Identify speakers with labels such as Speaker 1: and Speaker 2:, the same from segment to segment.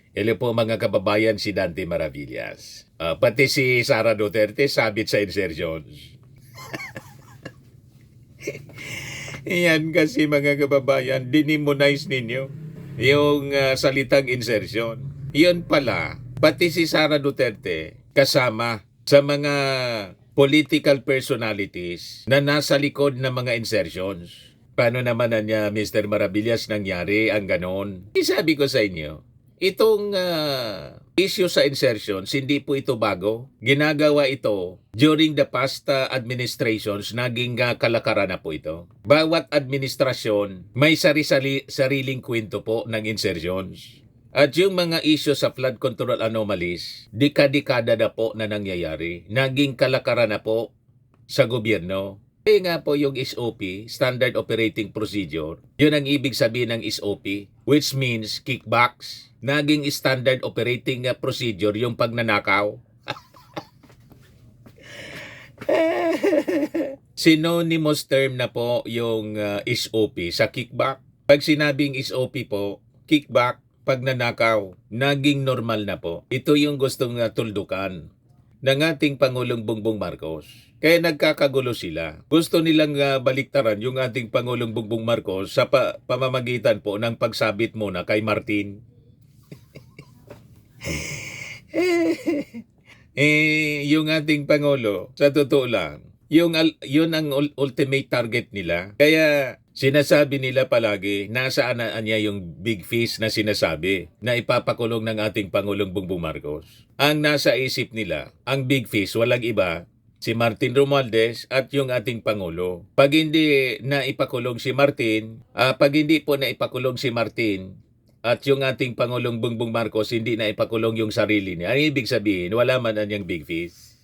Speaker 1: Hello po mga kababayan, si Dante Maravillas. Pati si Sara Duterte sabit sa insertions. Yan kasi mga kababayan, dinimonize ninyo yung salitang insertion. Yun pala, pati si Sara Duterte kasama sa mga political personalities na nasa likod ng mga insertions. Paano naman na niya, Mr. Maravillas, nangyari ang ganon? Isabi ko sa inyo, itong issue sa insertions, hindi po ito bago. Ginagawa ito during the past administrations, naging kalakaran na po ito. Bawat administrasyon, may sariling kwento po ng insertions. At yung mga issue sa flood control anomalies, dekada-dekada na po na nangyayari. Naging kalakaran na po sa gobyerno. Kaya nga po yung SOP, Standard Operating Procedure, yun ang ibig sabihin ng SOP, which means kickbacks. Naging Standard Operating Procedure yung pagnanakaw. Synonymous term na po yung SOP sa kickback. Pag sinabing SOP po, kickback, pagnanakaw, naging normal na po. Ito yung gustong tuldukan ng ating Pangulong Bongbong Marcos. Kaya nagkakagulo sila. Gusto nilang baliktaran yung ating Pangulong Bongbong Marcos sa pamamagitan po ng pagsabit muna kay Martin. Yung ating Pangulo, sa totoo lang, yun ang ultimate target nila. Kaya sinasabi nila palagi, nasaan na niya yung big fish na sinasabi na ipapakulong ng ating Pangulong Bongbong Marcos. Ang nasa isip nila, ang big fish, walang iba, si Martin Romualdez at yung ating Pangulo. Pag hindi na ipakulong si Martin, pag hindi po na ipakulong si Martin, at yung ating Pangulong Bongbong Marcos hindi na ipakulong yung sarili niya, ang ibig sabihin, wala man na niyang big fish.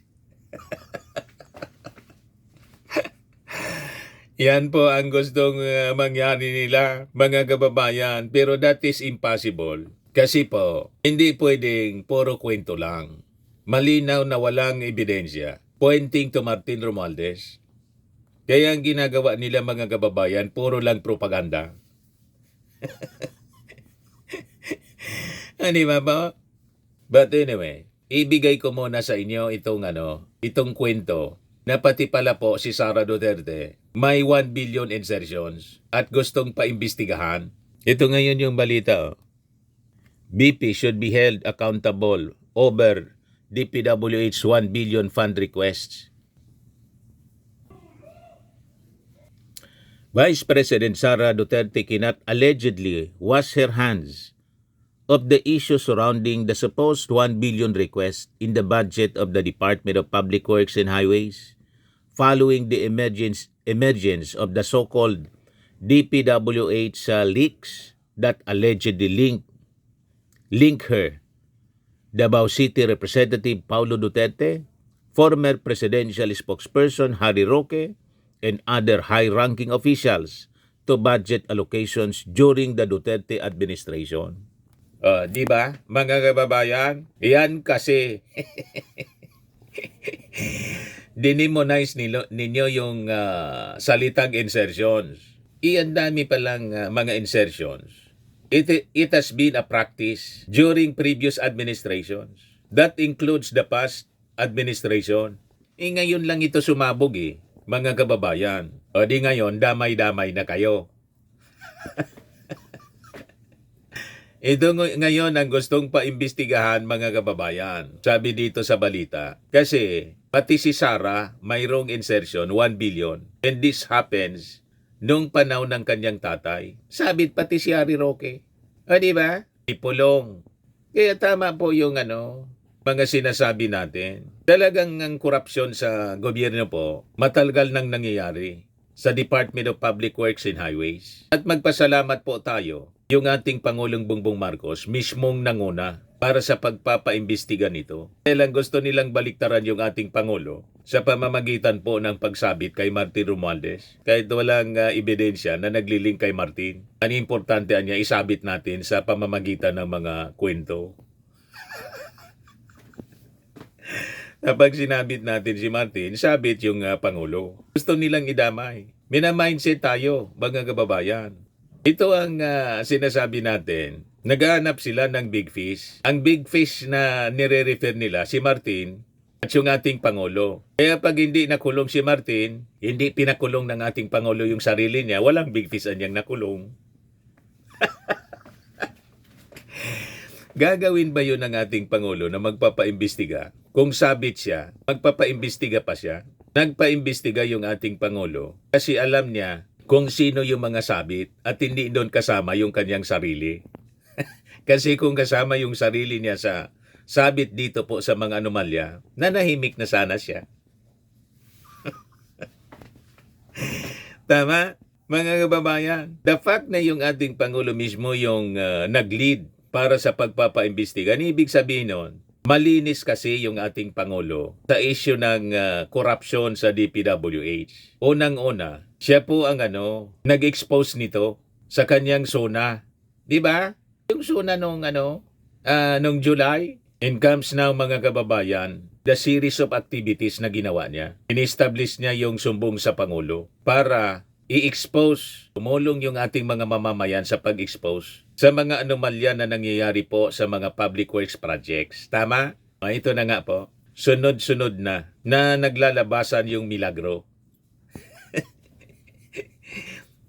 Speaker 1: Yan po ang gustong mangyari nila, mga kababayan. Pero that is impossible. Kasi po, hindi pwedeng puro kwento lang. Malinaw na walang ebidensya pointing to Martin Romualdez. Kaya ang ginagawa nila, mga kababayan, puro lang propaganda. Ano ba po? But anyway, ibigay ko muna sa inyo itong kwento na pati pala po si Sara Duterte may 1 billion insertions at gustong paimbestigahan. Ito ngayon yung balita. BP should be held accountable over DPWH 1 billion fund requests. Vice President Sara Duterte cannot allegedly wash her hands of the issue surrounding the supposed 1 billion request in the budget of the Department of Public Works and Highways following the emergence of the so-called DPWH leaks that allegedly link her, Davao City Representative Paulo Duterte, former presidential spokesperson Harry Roque, and other high-ranking officials to budget allocations during the Duterte administration. Di ba, mga kababayan? Yan kasi dinimonize ninyo yung salitang insertions. Iyan dami palang mga insertions. It has been a practice during previous administrations. That includes the past administration. Ngayon lang ito sumabog mga kababayan. O di ngayon, damay-damay na kayo. Ito ngayon ang gustong paimbestigahan, mga kababayan. Sabi dito sa balita. Kasi pati si Sara mayroong insertion 1 billion. And this happens nung panahon ng kanyang tatay. Sabit pati si Harry Roque. O di ba? Ipulong. Kaya tama po yung mga sinasabi natin. Talagang ang korupsyon sa gobyerno po, matagal nang nangyayari sa Department of Public Works and Highways. At magpasalamat po tayo, yung ating Pangulong Bongbong Marcos mismong nanguna para sa pagpapaimbestiga nito. Dahil lang gusto nilang baliktaran yung ating Pangulo sa pamamagitan po ng pagsabit kay Martin Romualdez. Kahit walang ebidensya na naglilink kay Martin. Ang importante niya isabit natin sa pamamagitan ng mga kwento. Kapag sinabit natin si Martin, sabit yung Pangulo. Gusto nilang idamay. Mina-mindset tayo, mga kababayan. Ito ang sinasabi natin. Naghahanap sila ng big fish. Ang big fish na nire-refer nila, si Martin at yung ating Pangulo. Kaya pag hindi nakulong si Martin, hindi pinakulong ng ating Pangulo yung sarili niya, walang big fish anyang nakulong. Gagawin ba yun ng ating Pangulo na magpapaimbestiga? Kung sabit siya, magpapaimbestiga pa siya. Nagpaimbestiga yung ating Pangulo kasi alam niya kung sino yung mga sabit at hindi doon kasama yung kanyang sarili. Kasi kung kasama yung sarili niya sa sabit dito po sa mga anomalya, nanahimik na sana siya. Tama? Mga kababayan, the fact na yung ating Pangulo mismo yung nag-lead para sa pagpapaimbestiga, ibig sabihin nun, malinis kasi yung ating Pangulo sa issue ng corruption sa DPWH. Unang-una, siya po ang nag-expose nito sa kanyang zona. Di ba? Yung zona nung July, and comes now mga kababayan, the series of activities na ginawa niya. In-establish niya yung sumbong sa Pangulo para i-expose, tumulong yung ating mga mamamayan sa pag-expose sa mga anomalya na nangyayari po sa mga public works projects. Tama? Ito na nga po. Sunod-sunod na naglalabasan yung milagro.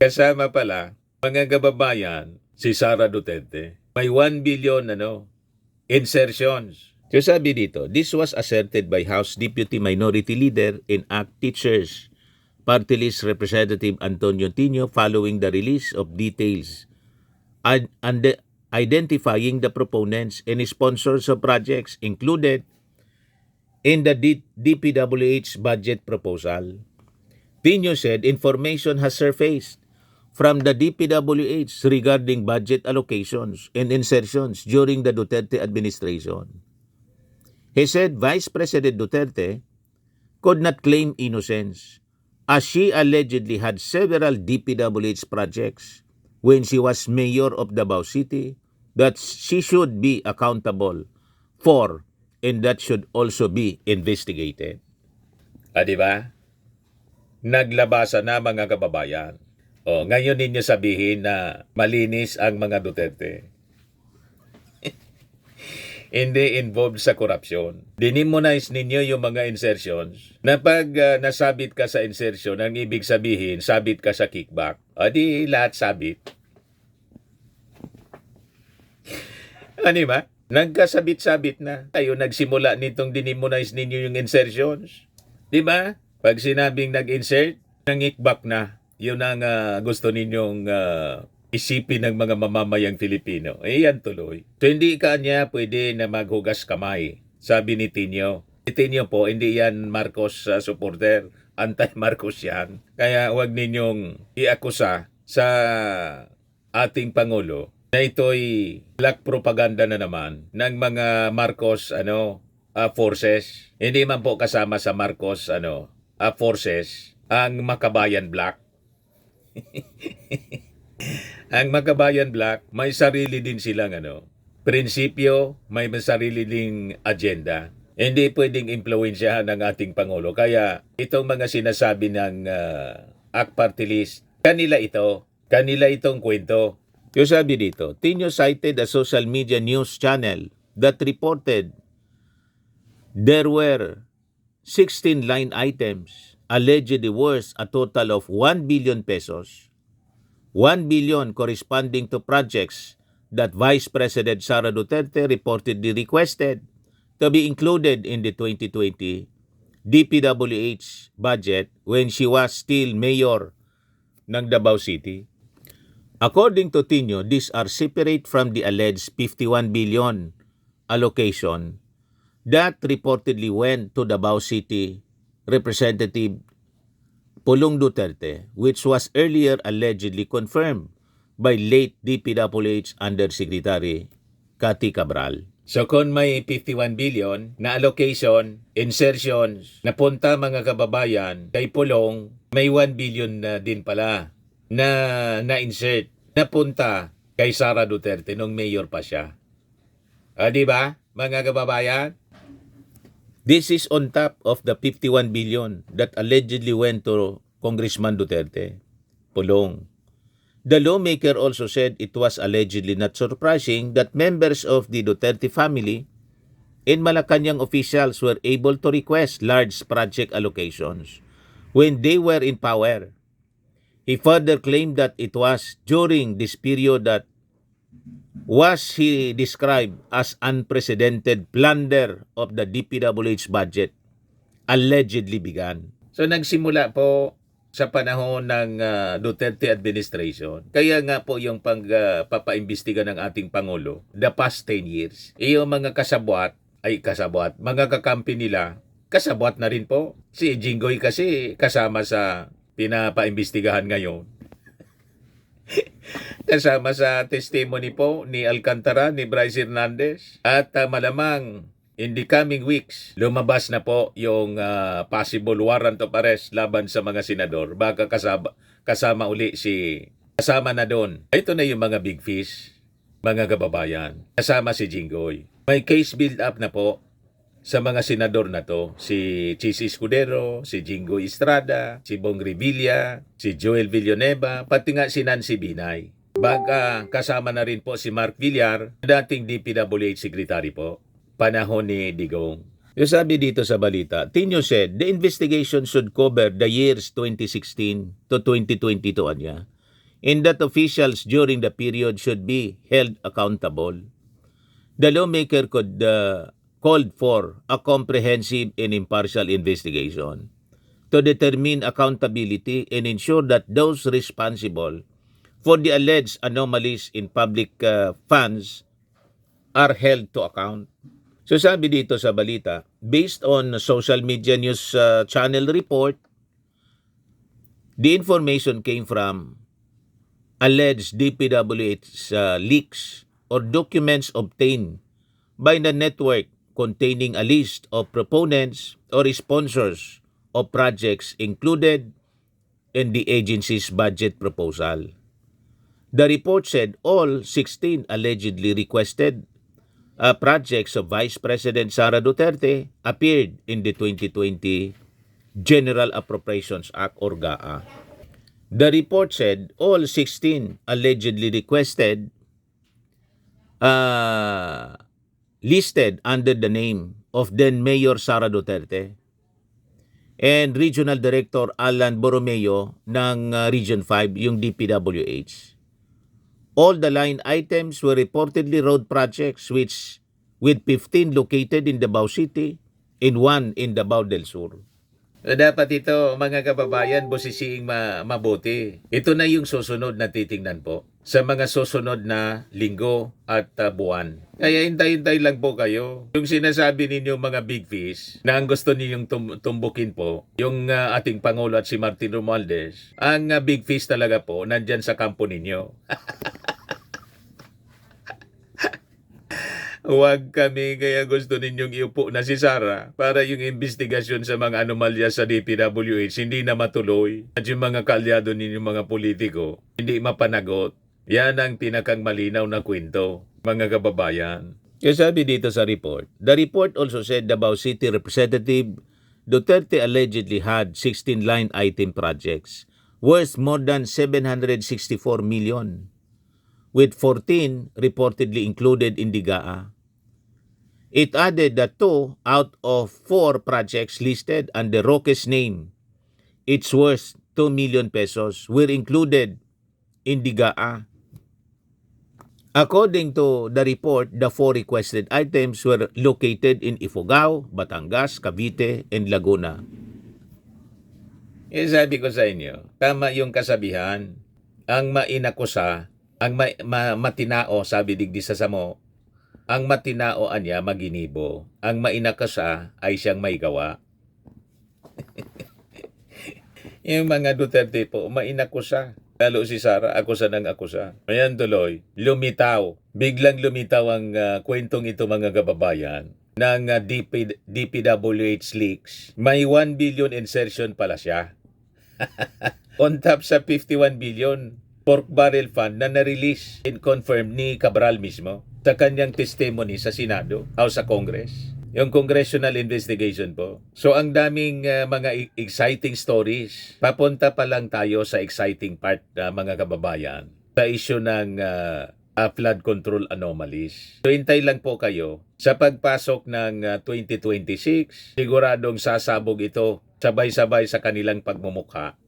Speaker 1: Kasama pala, mga kababayan, si Sara Duterte. May 1 billion insertions. So sabi dito, this was asserted by House Deputy Minority Leader in ACT Teachers Party List Representative Antonio Tino following the release of details and identifying the proponents and sponsors of projects included in the DPWH budget proposal. Tino said information has surfaced from the DPWH regarding budget allocations and insertions during the Duterte administration. He said Vice President Duterte could not claim innocence as she allegedly had several DPWH projects when she was mayor of Davao City that she should be accountable for and that should also be investigated. Diba? Naglabasa na mga kababayan. Ngayon ninyo sabihin na malinis ang mga Duterte. Hindi involved sa korupsyon. Dinimonize ninyo yung mga insertions na pag nasabit ka sa insertion, ang ibig sabihin, sabit ka sa kickback. Di lahat sabit. Ba? Nagkasabit-sabit na. Tayo nagsimula nitong dinimonize ninyo yung insertions. Di ba? Pag sinabing nag-insert, nang-kickback na. Yun ang gusto ninyong isipin ng mga mamamayang Filipino. Yan tuloy. So hindi ka niya pwede na maghugas kamay. Sabi ni Tino. Si Tino po, hindi yan Marcos supporter. Anti-Marcos yan. Kaya huwag ninyong iakusa sa ating Pangulo na ito'y black propaganda na naman ng mga Marcos forces. Hindi man po kasama sa Marcos forces ang Makabayan Black. Ang Makabayan Black, may sarili din silang prinsipyo, may sarili ding agenda. Hindi pwedeng impluwensyahan ng ating Pangulo. Kaya itong mga sinasabi ng ACT Party List, kanila itong kwento. Yung sabi dito, Tino cited a social media news channel that reported there were 16 line items allegedly worth a total of 1 billion pesos. 1 billion corresponding to projects that Vice President Sara Duterte reportedly requested to be included in the 2020 DPWH budget when she was still mayor ng Davao City. According to Tino, these are separate from the alleged 51 billion allocation that reportedly went to Davao City Representative Pulong Duterte, which was earlier allegedly confirmed by late DPWH Undersecretary Cathy Cabral. So kung may 51 billion na allocation, insertions, napunta mga kababayan kay Pulong, may 1 billion na din pala na-insert, napunta kay Sara Duterte nung mayor pa siya. Di ba, mga kababayan? This is on top of the 51 billion that allegedly went to Congressman Duterte, Pulong.
Speaker 2: The lawmaker also said it was allegedly not surprising that members of the Duterte family and Malacanang officials were able to request large project allocations when they were in power. He further claimed that it was during this period that was he described as unprecedented plunder of the DPWH budget allegedly began.
Speaker 1: So nagsimula po sa panahon ng Duterte administration. Kaya nga po yung papaimbestiga ng ating Pangulo, the past 10 years, yung mga mga kakampi nila, kasabwat na rin po. Si Jinggoy kasi kasama sa pinapaimbestigahan ngayon. Kasama sa testimony po ni Alcantara, ni Bryce Hernandez. At malamang in the coming weeks, lumabas na po yung possible warrant of arrest laban sa mga senador. Baka kasama na doon. Ito na yung mga big fish, mga kababayan. Kasama si Jinggoy. May case build up na po sa mga senador na to. Si Chis Escudero, si Jinggoy Estrada, si Bong Revilla, si Joel Villanueva, pati nga si Nancy Binay. Baka kasama na rin po si Mark Villar, dating DPWH secretary po. Panahon ni Digong. Yung sabi dito sa balita, Tinio said, the investigation should cover the years 2016 to 2022 anya, and that officials during the period should be held accountable. The lawmaker called for a comprehensive and impartial investigation to determine accountability and ensure that those responsible for the alleged anomalies in public funds are held to account. So sabi dito sa balita, based on social media news channel report, the information came from alleged DPWH leaks or documents obtained by the network containing a list of proponents or sponsors of projects included in the agency's budget proposal. The report said all 16 allegedly requested projects of Vice President Sara Duterte appeared in the 2020 General Appropriations Act or GAA. The report said all 16 allegedly requested listed under the name of then Mayor Sara Duterte and Regional Director Alan Borromeo ng Region 5, yung DPWH. All the line items were reportedly road projects with 15 located in Davao City and 1 in Davao del Sur. Dapat ito, mga kababayan, busisiing mabuti. Ito na yung susunod na titingnan po sa mga susunod na linggo at buwan. Kaya hintay-hintay lang po kayo. Yung sinasabi ninyo mga big fish na ang gusto ninyong tumbukin po, yung ating Pangulo at si Martin Romualdez, ang big fish talaga po nandyan sa kampo ninyo. Huwag kami kaya gusto ninyong iupo na si Sara para yung investigasyon sa mga anomalya sa DPWH hindi na matuloy at yung mga kalyado ninyong mga politiko hindi mapanagot. Yan ang pinakang malinaw na kwento, mga kababayan. Kaya sabi dito sa report, the report also said Davao City Representative Duterte allegedly had 16 line item projects worth more than 764 million, with 14 reportedly included in the GAA. It added that 2 out of 4 projects listed under Roque's name, it's worth 2 million pesos, were included in the GAA. According to the report, the 4 requested items were located in Ifugao, Batangas, Cavite, and Laguna. Sabi ko sa inyo, tama yung kasabihan, ang mainakusa, ang matinao, sabi digdi sa samo, ang matinao anya maginibo, ang mainakasa ay siyang may gawa. Yung mga Duterte po, mainakusa. Lalo si Sara, akusa ng akusa. Ayan tuloy, lumitaw. Biglang lumitaw ang kwentong ito mga kababayan ng DPWH leaks. May 1 billion insertion pala siya. On top sa 51 billion pork barrel fund na na-release and confirmed ni Cabral mismo sa kanyang testimony sa Senado o sa Congress. Yung congressional investigation po. So ang daming mga exciting stories. Papunta pa lang tayo sa exciting part, mga kababayan. Sa issue ng flood control anomalies. So hintay lang po kayo. Sa pagpasok ng 2026, siguradong sasabog ito sabay-sabay sa kanilang pagmumukha.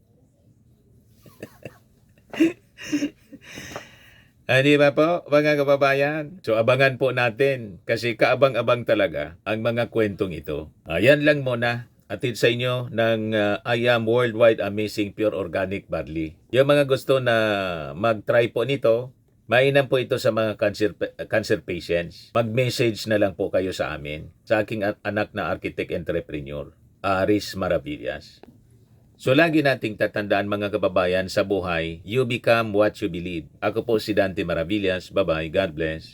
Speaker 1: Di ba po, mga kababayan? So, abangan po natin kasi kaabang-abang talaga ang mga kwentong ito. Yan lang muna. Atid sa inyo ng I Am Worldwide Amazing Pure Organic Barley. Yung mga gusto na mag-try po nito, mainam po ito sa mga cancer patients. Mag-message na lang po kayo sa amin, sa aking anak na architect entrepreneur, Aris Maravillas. So lagi nating tatandaan mga kababayan sa buhay, you become what you believe. Ako po si Dante Maravillas. Bye-bye. God bless.